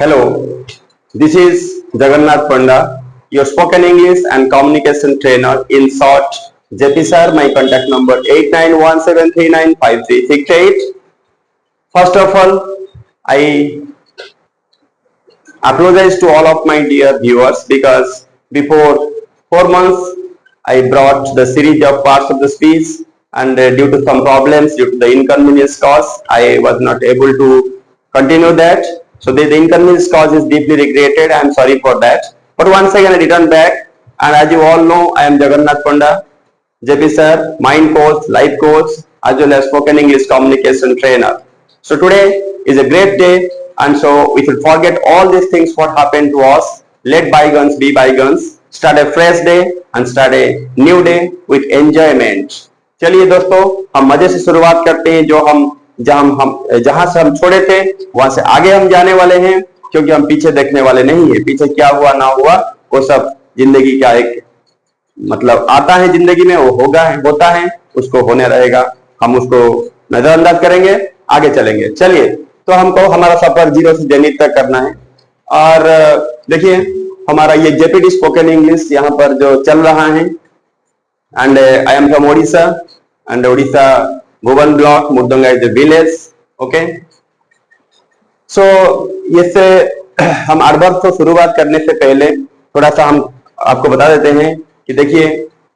Hello, this is Jagannath Panda, your spoken English and communication trainer. In short, JP sir, my contact number 8917395368. First of all, I apologize to all of my dear viewers because before 4 months I brought the series of parts of the speech, and due to some problems, due to the inconvenience caused, I was not able to continue that. So the inconvenience cause is deeply regretted. I am sorry for that. But once again I return back, and as you all know, I am Jagannath Panda, JP sir, mind coach, life coach, as well as spoken English communication trainer. So today is a great day, and so we should forget all these things what happened to us. Let bygones be bygones. Start a fresh day and start a new day with enjoyment. चलिए दोस्तों, हम मजे से शुरुआत करते हैं। जहां से हम छोड़े थे वहां से आगे हम जाने वाले हैं, क्योंकि हम पीछे देखने वाले नहीं है। पीछे क्या हुआ ना हुआ वो सब जिंदगी का एक मतलब आता है, जिंदगी में वो होता है, उसको होने रहेगा। हम उसको नजरअंदाज करेंगे, आगे चलेंगे। चलिए, तो हमको हमारा सफर 0 से ज़ेनिथ तक करना है। और देखिए, हमारा ये जेपीडी स्पोकन इंग्लिश यहाँ पर जो चल रहा है, and I am from Odisha, and Odisha Bhuvan block, Murdanga is the village. Okay, so इससे हम एडवर्ब को शुरुआत करने से पहले थोड़ा सा हम आपको बता देते हैं कि देखिए,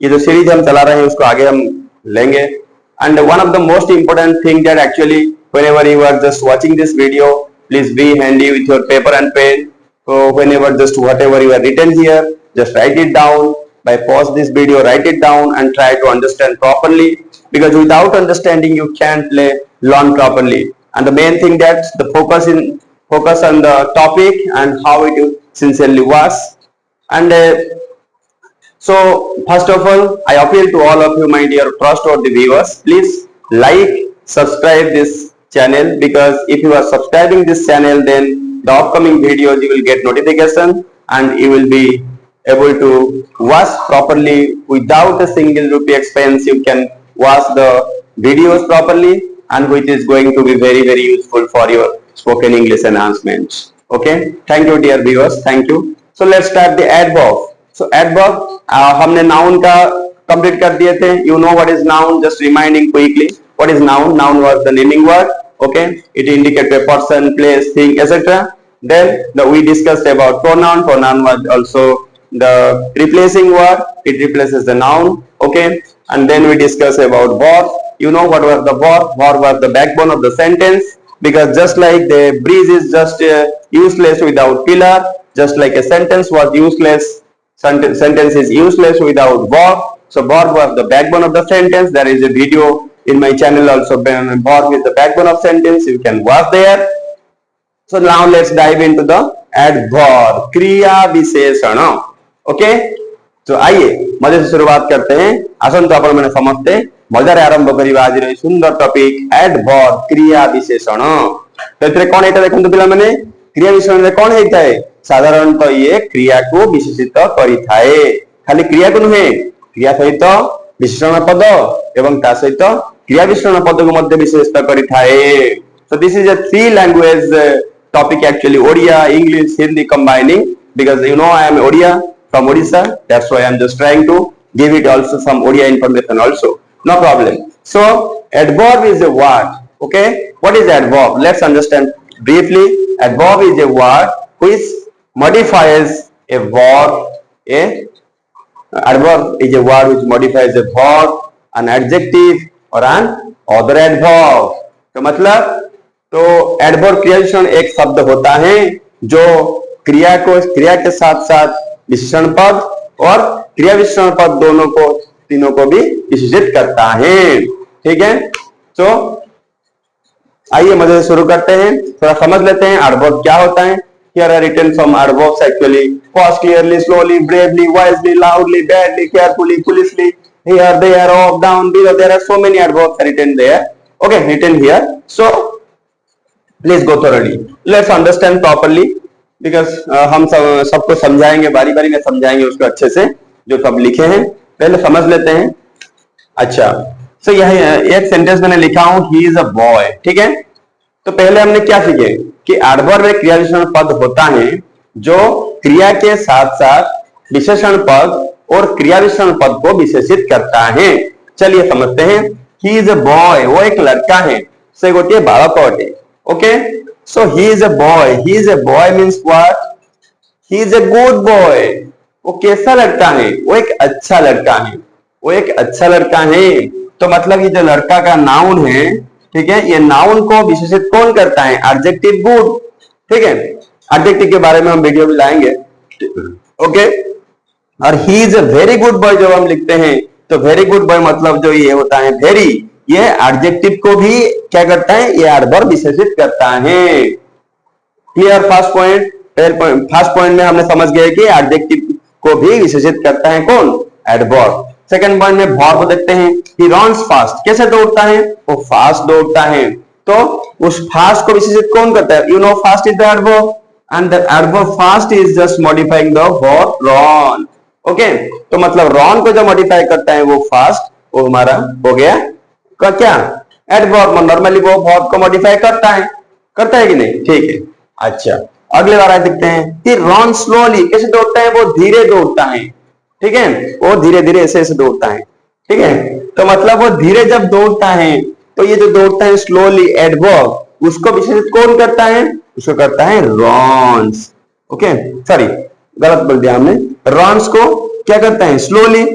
ये जो सीरीज हम चला रहे हैं उसको आगे हम लेंगे। And one of the most important thing that actually whenever you are just watching this video, please be handy with your paper and pen. So whenever just whatever you have written here, just write it down. By pause this video, write it down and try to understand properly, because without understanding you can't learn properly. And the main thing that the focus on the topic and how it sincerely was. And so first of all, I appeal to all of you, my dear trustworthy viewers, please like, subscribe this channel, because if you are subscribing this channel, then the upcoming videos you will get notification and you will be able to watch properly without a single rupee expense. You can watch the videos properly, and which is going to be very, very useful for your spoken English enhancement. Okay, thank you dear viewers, thank you. So let's start the adverb. So adverb, हमने noun का complete कर दिए थे. You know what is noun? Just reminding quickly. What is noun? Noun was the naming word. Okay, it indicates a person, place, thing, etc. Then we discussed about pronoun. Pronoun was also the replacing word. It replaces the noun. Okay, and then we discussed about verb. You know what was the verb? Verb was the backbone of the sentence, because just like the bridge is just useless without pillar, just like a sentence was useless, sentence is useless without verb. So verb was the backbone of the sentence. There is a video in my channel also, verb is the backbone of sentence. You can watch there. So now let's dive into the adverb, क्रिया विशेषण. Okay, तो आइए मजे से शुरुआत करते हैं. आसंत आपण मैंने समझते मजार आरंभ करिबा आज रे सुंदर टॉपिक एडवर्ब, क्रिया विशेषण. तो एतरे कोन एटा देखंतु पिला माने, क्रिया विशेषण रे कोन हेइताए? साधारणतः ये क्रिया को विशेषित करिथाए. खाली क्रिया को नुहे, क्रिया सहित विशेषण पद एवं ता सहित क्रिया विशेषण पद को मध्य विशेषित करिथाए. So this is a 3 language topic actually, Odia, English, Hindi combining, because you know I am Odia from Odisha, that's why I am just trying to give it also some Odia information also, no problem. So adverb is a word. Okay, what is adverb? Let's understand briefly. Adverb is a word which modifies a verb. Adverb is a word which modifies a verb, an adjective or an other adverb. तो मतलब, तो adverb क्रिया विशेषण एक शब्द होता है जो क्रिया के साथ साथ विशेषण पद और क्रिया विशेषण पद तीनों को भी विशेषित करता है. ठीक है, तो आइए मजे से शुरू करते हैं. थोड़ा समझ लेते हैं एडवर्ब क्या होता है. Here are written some adverbs actually: fast, clearly, slowly, bravely, wisely, loudly, badly, carefully, foolishly, here, there, up, down, below. There are so many adverbs written there. Okay, written here. So please go thoroughly. Let's understand properly, because हम सबको समझाएंगे, बारी बारी में समझाएंगे उसको अच्छे से, जो सब लिखे हैं पहले समझ लेते हैं. अच्छा, so यह एक सेंटेंस मैंने लिखा हूं, he is a boy. ठीक है, तो पहले हमने क्या सीखे? कि एडवर्ब एक क्रिया विशेषण पद होता है जो क्रिया के साथ साथ विशेषण पद और क्रिया विशेषण पद को विशेषित करता है। चलिए समझते हैं। ही इज अ बॉय, वो एक लड़का है। से गोटे बालक अटे। Okay, so he is a boy. He is a boy means what? He is a good boy. वो कैसा लड़का है? वो एक अच्छा लड़का है। वो एक अच्छा लड़का है। तो मतलब ये जो लड़का का नाउन है, ठीक है, ये नाउन को विशेषित कौन करता है? Adjective good. ठीक है, एडजेक्टिव के बारे में हम वीडियो भी लाएंगे। ओके, और he is a very good boy जब हम लिखते हैं तो वेरी गुड बॉय मतलब जो ये होता है वेरी, ये एडजेक्टिव को भी क्या करता है? ये एडवर्ब विशेषित करता है। Clear? First point, first point में हमने समझ गए कि एडजेक्टिव को भी विशेषित करता है कौन? एडवर्ब। सेकंड पॉइंट में वर्ब को देखते हैं। ही रन्स फास्ट, कैसे दौड़ता है? वो फास्ट दौड़ता है। तो उस फास्ट को विशेषित कौन करता है? You know fast is the adverb and the adverb fast is just modifying the verb run. Okay, तो मतलब रन को जो मॉडिफाई करता है वो फास्ट, वो हमारा हो गया का क्या? एडवर्ब। नॉर्मली वो वर्ब को मॉडिफाई करता है कि नहीं? ठीक है। अच्छा, अगले बार देखते हैं कि रन स्लोली, कैसे दौड़ता है? वो धीरे दौड़ता है। ठीक है, वो धीरे धीरे ऐसे ऐसे दौड़ता है। ठीक है, तो मतलब वो धीरे जब दौड़ता है तो ये जो दौड़ता है स्लोली एडवर्ब, उसको विशेषित कौन करता है? उसको करता है रन्स। ओके, सॉरी गलत बोल दिया हमने। रन्स को क्या करता है? स्लोली।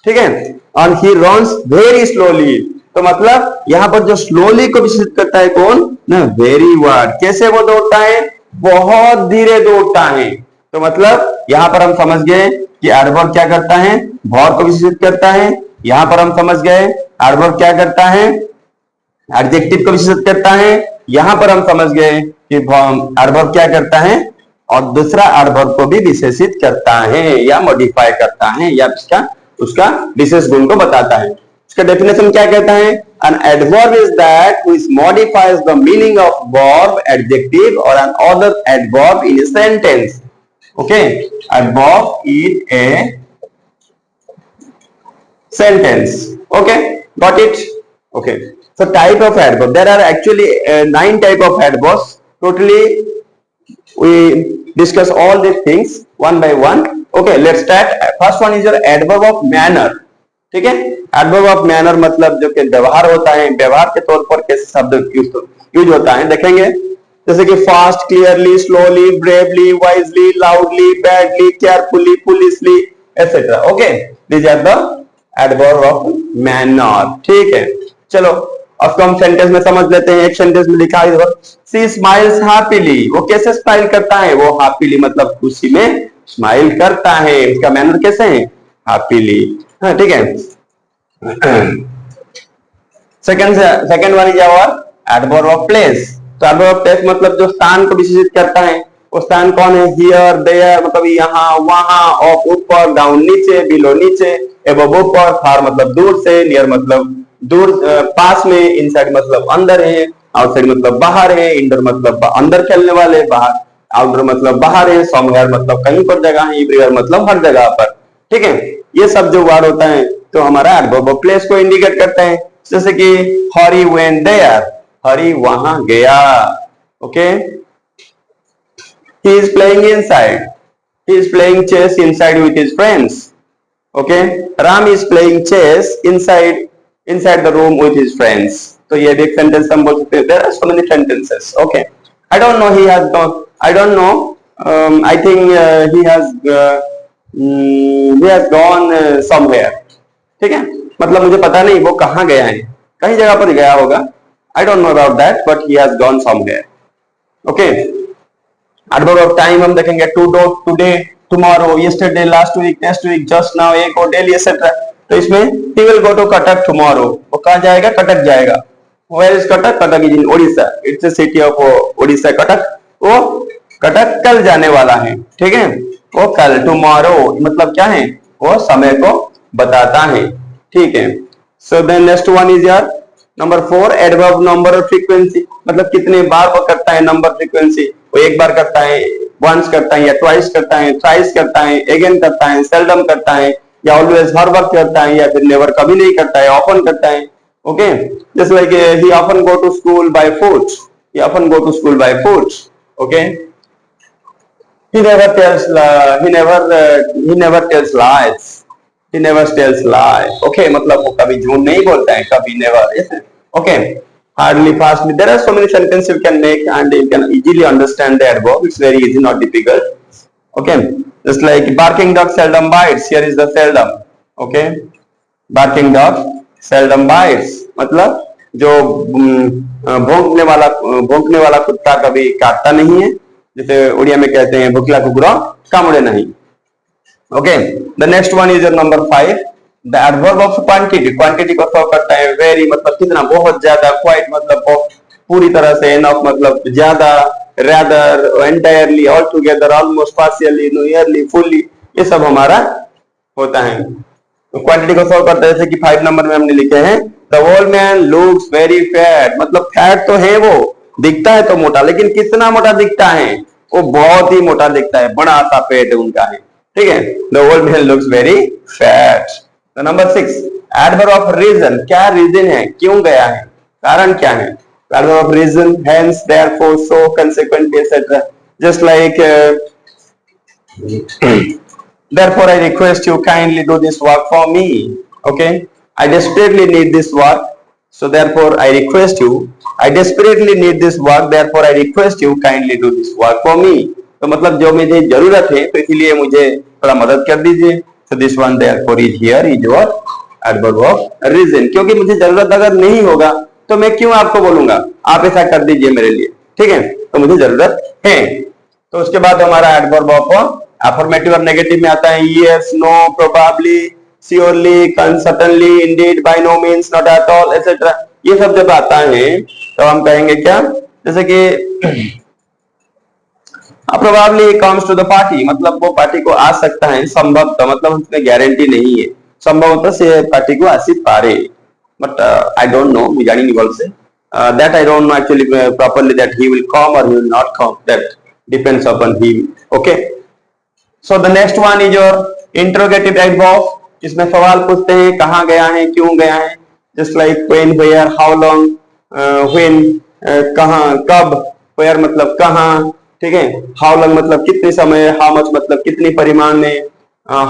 ठीक है, और ही रन्स वेरी स्लोली। तो मतलब यहां पर जो स्लोली को विशेषित करता है कौन? ना, वेरी वर्ड। कैसे वो दौड़ता है? बहुत धीरे दौड़ता है। तो मतलब यहां पर हम समझ गए कि एडवर्ब क्या करता है? वर्ब को विशेषित करता है। यहां पर हम समझ गए एडवर्ब क्या करता है? एडजेक्टिव को विशेषित करता है। यहां पर हम समझ गए कि एडवर्ब क्या करता है? और दूसरा एडवर्ब को भी विशेषित करता है या मॉडिफाई करता है या उसका विशेष गुण को बताता है। इसका डेफिनेशन क्या कहता है? An adverb is that which modifies the meaning of verb, adjective or an other adverb in a sentence. Okay, adverb is a sentence. Okay, got it? Okay, so type of adverb. There are actually 9 type of adverbs. Totally, we discuss all these things one by one. Okay, let's start. First one is your adverb of manner. ठीक है, adverb of manner मतलब जो कि व्यवहार होता है, व्यवहार के तौर पर कैसे शब्द यूज होता है देखेंगे। जैसे कि fast, clearly, slowly, bravely, wisely, loudly, badly, carefully, politely etcetera. Okay, these are the adverb of manner. ठीक है, चलो अब हम सेंटेंस में समझ लेते हैं। एक सेंटेंस में लिखा है शी स्माइल्स हैप्पीली। वो कैसे स्माइल करता है? वो हैप्पीली मतलब खुशी में स्माइल करता है। इसका मैनर कैसे है? हैप्पीली। हाँ, ठीक है। Second one is our adverb of place. तो एडवर्ब ऑफ प्लेस मतलब जो स्थान को विशेषित करता है। वो स्थान कौन है? हियर, देयर मतलब यहाँ, वहां, ऑफ ऊपर, डाउन नीचे, बिलो नीचे, एबव ऊपर, फार मतलब दूर से, नियर मतलब दूर पास में, इनसाइड मतलब अंदर है, आउटसाइड मतलब बाहर है, इंडोर मतलब अंदर खेलने वाले, बाहर, आउटडोर मतलब बाहर है, समवेयर मतलब कहीं पर जगह है, एवरीवेयर मतलब हर जगह पर। ठीक है, ये सब जो वर्ड होता है तो हमारा एडवर्ब ऑफ प्लेस को इंडिकेट करता है। जैसे कि हरी वेंट देयर, हरी वहां गया। Okay, he is playing inside, he is playing chess inside with his friends. Okay, Ram is playing chess inside the room with his friends. तो ये भी एक सेंटेंस हम बोल सकते हैं। There are so many sentences. Okay, I don't know, he has gone, I don't know, I think he has gone somewhere. ठीक है, मतलब मुझे पता नहीं वो कहाँ गया है, कहीं जगह पर गया होगा। I don't know about that, but he has gone somewhere. Okay. Adverb of time हम देखेंगे today, tomorrow, yesterday, last week, next week, just now, ago, daily, etc. तो इसमें he will go to Cuttack tomorrow. वो कहाँ जाएगा? कटक जाएगा। Where is Cuttack? Cuttack is in Odisha. It's a city of Odisha, Cuttack. वो कटक कल जाने वाला है। ठीक है, वो कल, टुमारो मतलब क्या है? वो समय को बताता है। ठीक है, so then next one is your number 4 adverb number और फ्रीक्वेंसी। मतलब कितने बार वो करता है, नंबर, फ्रीक्वेंसी। वो एक बार करता है, वंस करता है, या ट्वाइस करता है, थ्राइस करता है, अगेन करता है, सेल्डम करता है, या ऑलवेज हर वक्त करता है, या फिर नेवर कभी नहीं करता है, ऑफन करता है। ओके, जैसे like he often go to school by foot. He often go to school by foot. Okay. He never tells. He never tells lies. He never tells lie. Okay. मतलब वो कभी झूठ नहीं बोलता है. कभी never. Yes. Okay. Hardly, fastly. There are so many sentences you can make, and you can easily understand the adverb. It's very easy, not difficult. Okay. Just like barking dog seldom bites. Here is the seldom. Okay. Barking dog seldom bites. मतलब जो भौंकने वाला कुत्ता कभी काटता नहीं है, जैसे उड़िया में कहते हैं भुखला कुकुरा कामुड़े नहीं. Okay. The next one is number 5. The adverb of quantity. Quantity को शो करता है वेरी मतलब कितना, बहुत ज्यादा, क्वाइट मतलब पूरी तरह से, एनफ मतलब ज्यादा, rather, entirely, all together, almost, partially, nearly, fully, ये सब हमारा होता है. तो क्वांटिटी को सॉल्व करते हैं जैसे कि 5 नंबर में हमने लिखे हैं the old man looks very fat. मतलब फैट तो है, वो दिखता है तो मोटा, लेकिन कितना मोटा दिखता है, वो बहुत ही मोटा दिखता है, बड़ा सा पेट उनका है. ठीक है. The old man looks very fat. Number 6 adverb of reason. क्या रीजन है, क्यों गया है, कारण क्या है. Adverb of reason, hence, therefore, so, consequently, etc. Just like therefore I request you kindly do this work for me. Okay, I desperately need this work, so therefore I request you. I desperately need this work, therefore I request you kindly do this work for me. तो मतलब जो मुझे जरूरत है तो इसलिए मुझे थोड़ा मदद कर दीजिए. So this one therefore is here is your adverb of reason. क्योंकि मुझे जरूरत अगर नहीं होगा तो मैं क्यों आपको बोलूंगा आप ऐसा कर दीजिए मेरे लिए. ठीक है. तो मुझे जरूरत है. तो उसके बाद हमारा एडवर्ब ऑफ अफर्मेटिव और नेगेटिव में आता है yes, no, probably, surely, certainly, indeed, by no means, not at all, etcetera. ये सब जब आता है तो हम कहेंगे क्या, जैसे कि probably comes to the party, मतलब वो पार्टी को आ सकता है, संभवतः मतलब उसमें गारंटी नहीं है, संभवतः से पार्टी को आ पारे. But I don't know. We जानी नहीं बोल से. That I don't know actually properly that he will come or he will not come. That depends upon him. Okay. So the next one is your interrogative adverb. इसमें सवाल पूछते हैं कहाँ गया है, क्यों गया है. Just like when, where, how long, when, कहाँ, कब, where मतलब कहाँ. ठीक है. How long मतलब कितने समय, how much मतलब कितनी परिमाण में,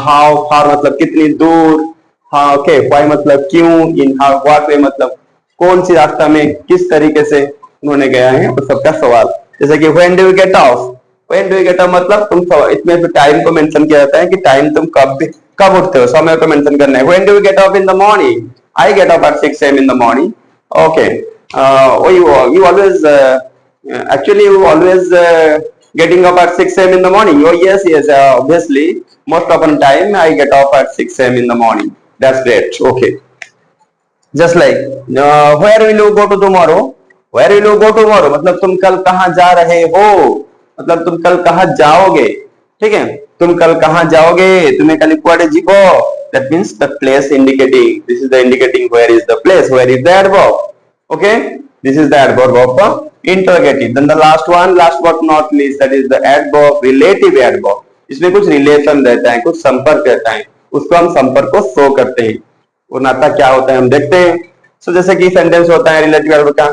how far मतलब कितनी दूर. हाँ. ओके. वाई मतलब क्यों, इन हाउ व्हाट वे मतलब कौन सी रास्ता में किस तरीके से उन्होंने गया है, तो सबका सवाल. जैसे कि when do you get of. When do you get of मतलब तुम, इसमें तो टाइम को मेंशन किया जाता है कि टाइम तुम कब उठते हो, समय को मेंशन करना है. When do you get off in the morning. I get off at 6 AM in the morning. Okay. You always actually you always getting up at 6 AM in the morning. Oh yes, obviously most often time I get off at 6 AM in the morning. That's great. Okay. Just like where will you go to tomorrow. Where will you go tomorrow मतलब तुम कल कहाँ जा रहे हो, मतलब तुम कल कहाँ जाओगे. ठीक है. तुम कल कहाँ जाओगे, तुम्हें कल कुआड़े जीवो. That means the place indicating. This is the indicating where is the place, where is the adverb. Okay. This is the adverb of interrogative. Then the last one, last but not least, that is the adverb relative adverb. इसमें कुछ relation रहता है, कुछ संपर्क रहता है, उसको हम संपर्क को शो करते हैं. वो नाता क्या होता है हम देखते हैं. सो जैसे कि सेंटेंस होता है रिलेटिव एडवर्ब का,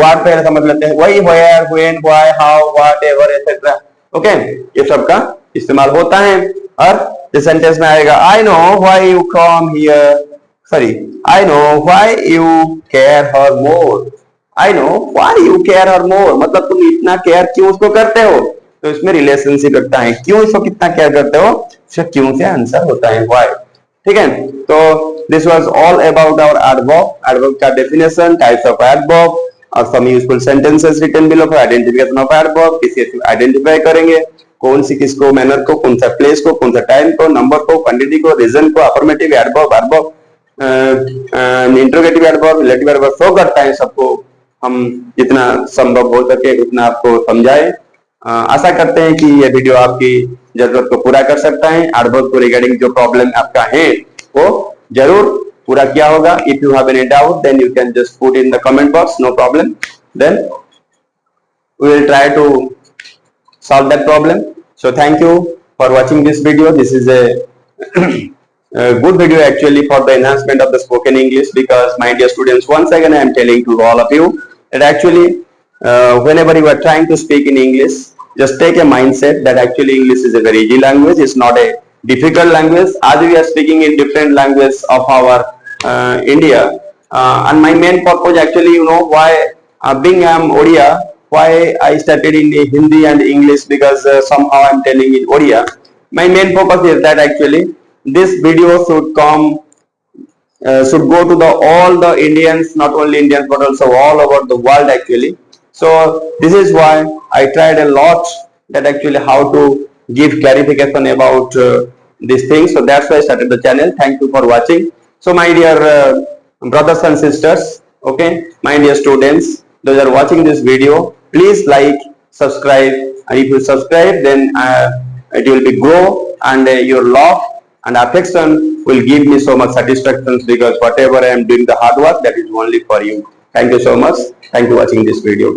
वर्ड पहले समझ लेते हैं. वही, where, when, why, how, whatever, etcetera. Okay. ये सब का इस्तेमाल होता है. और इस सेंटेंस में आएगा I know why you come here, sorry, I know why you care her more. I know why you care her more मतलब तुम इतना केयर क्यों उसको करते हो. तो इसमें रिलेशनशिप रखता है, क्यों इसको कितना केयर करते हो, सिर्फ क्यों से आंसर होता है व्हाई. ठीक है. तो this was all about our adverb. Adverb का डेफिनेशन, टाइप्स ऑफ एडवर्ब और some useful sentences written below for identification of adverb. किसी आइडेंटिफाई करेंगे कौन सी किसको, मैनर को, कौन सा प्लेस को, कौन सा टाइम को, नंबर को, क्वांटिटी को, रीजन को, affirmative adverb, adverb, interrogative adverb, relative adverb show करता है. सबको हम जितना संभव हो सके उतना आपको समझाएं. आशा करते हैं कि ये वीडियो आपकी जरूरत को पूरा कर सकता है. एडवर्ब को रिगार्डिंग जो प्रॉब्लम आपका है वो जरूर पूरा किया होगा. If you have any doubt then you can just put in the comment box, no problem. Then we will try to solve that problem. So thank you for watching this video. This is a good video actually for the enhancement of the spoken English, because my dear students, once again I am telling to all of you that actually whenever you are trying to speak in English, just take a mindset that actually English is a very easy language. It's not a difficult language. As we are speaking in different languages of our India, and my main purpose actually, you know, why being I'm Odia, why I started in Hindi and English, because somehow I'm telling in Odia. My main purpose is that actually this video should go to the all the Indians, not only Indians but also all over the world actually. So this is why I tried a lot that actually how to give clarification about these things. So that's why I started the channel. Thank you for watching. So my dear brothers and sisters, okay, my dear students, those are watching this video, please like, subscribe, and if you subscribe, then it will be grow, and your love and affection will give me so much satisfaction, because whatever I am doing the hard work, that is only for you. Thank you so much. Thank you for watching this video. Bye.